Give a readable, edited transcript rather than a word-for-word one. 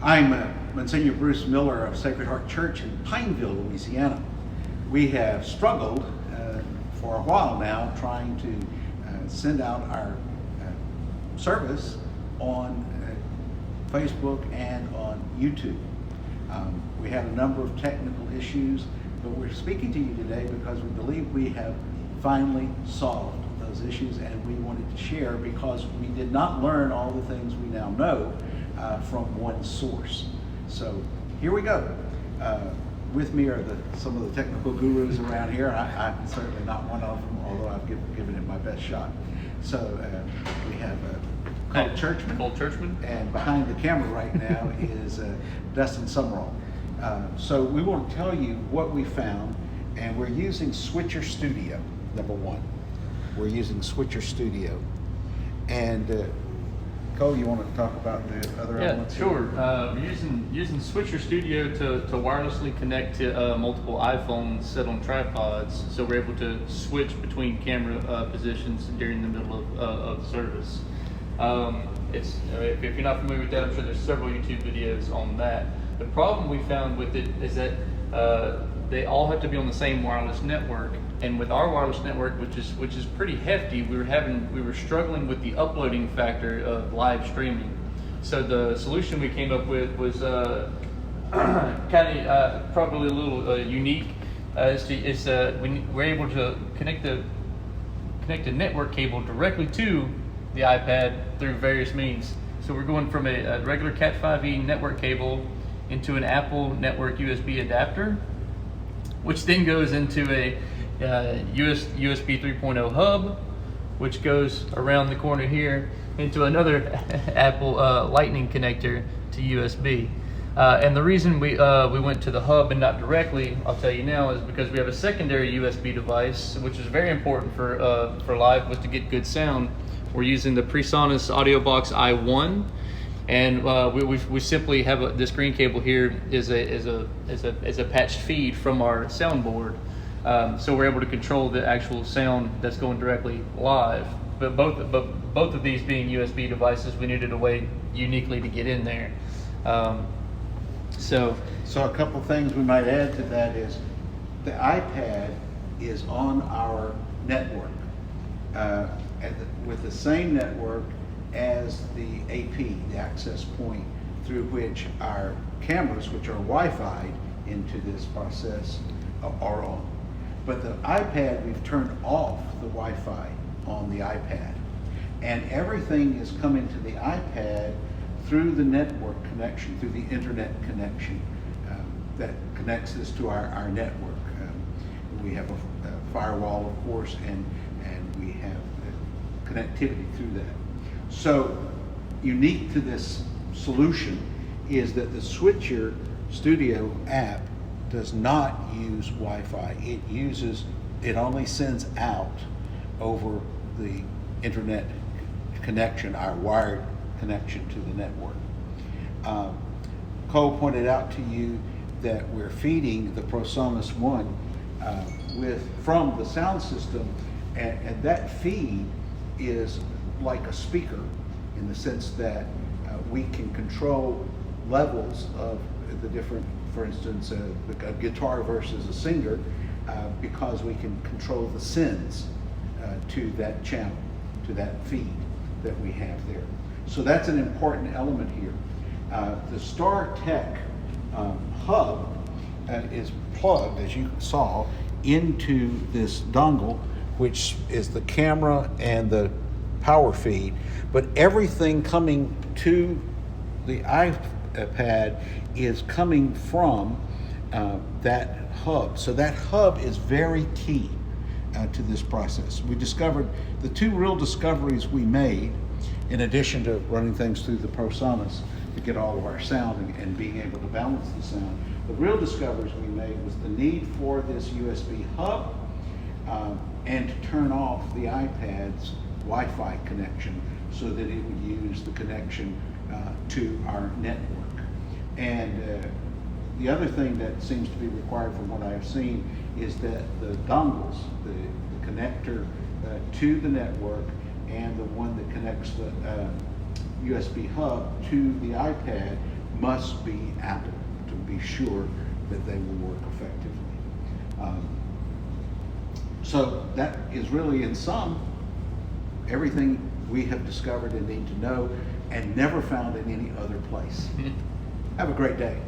I'm Monsignor Bruce Miller of Sacred Heart Church in Pineville, Louisiana. We have struggled for a while now trying to send out our service on Facebook and on YouTube. We had a number of technical issues, but we're speaking to you today because we believe we have finally solved those issues, and we wanted to share because we did not learn all the things we now know from one source. So here we go. With me are some of the technical gurus around here. I'm certainly not one of them, although I've given it my best shot. So we have Cole Churchman. And behind the camera right now is Dustin Summerall. So we want to tell you what we found, and we're using Switcher Studio, number one. We're using Switcher Studio. And Cole, you want to talk about the other elements? Yeah, sure. We're using Switcher Studio to wirelessly connect to multiple iPhones set on tripods, so we're able to switch between camera positions during the middle of the service. If you're not familiar with that, I'm sure there's several YouTube videos on that. The problem we found with it is that they all have to be on the same wireless network, and with our wireless network, which is pretty hefty, we were struggling with the uploading factor of live streaming. So the solution we came up with was probably a little unique. We're able to connect a network cable directly to the iPad through various means. So we're going from a regular Cat 5e network cable into an Apple network USB adapter, which then goes into a USB 3.0 hub, which goes around the corner here into another Apple Lightning connector to USB. And the reason we went to the hub and not directly, I'll tell you now, is because we have a secondary USB device, which is very important for live, was to get good sound. We're using the PreSonus AudioBox iOne, and we simply have this green cable here is a patched feed from our soundboard. So we're able to control the actual sound that's going directly live. But both of these being USB devices, we needed a way uniquely to get in there. So a couple things we might add to that is the iPad is on our network with the same network as the AP, the access point through which our cameras, which are Wi-Fi into this process, are on. But the iPad, we've turned off the Wi-Fi on the iPad, and everything is coming to the iPad through the network connection, through the internet connection that connects us to our network. We have a firewall, of course, and we have connectivity through that. So unique to this solution is that the Switcher Studio app does not use Wi-Fi. It only sends out over the internet connection, our wired connection to the network. Cole pointed out to you that we're feeding the PreSonus One from the sound system, and that feed is like a speaker in the sense that we can control levels of the different, for instance, a guitar versus a singer, because we can control the sends to that channel, to that feed that we have there. So that's an important element here. The StarTech hub is plugged, as you saw, into this dongle, which is the camera and the power feed, but everything coming to the iPad is coming from that hub. So that hub is very key to this process. We discovered the two real discoveries we made, in addition to running things through the PreSonus to get all of our sound and being able to balance the sound. The real discoveries we made was the need for this USB hub and to turn off the iPad's Wi-Fi connection so that it would use the connection to our network. And the other thing that seems to be required from what I've seen is that the dongles, the connector to the network and the one that connects the USB hub to the iPad must be Apple to be sure that they will work effectively. So that is really, in sum, everything we have discovered and need to know and never found in any other place. Have a great day.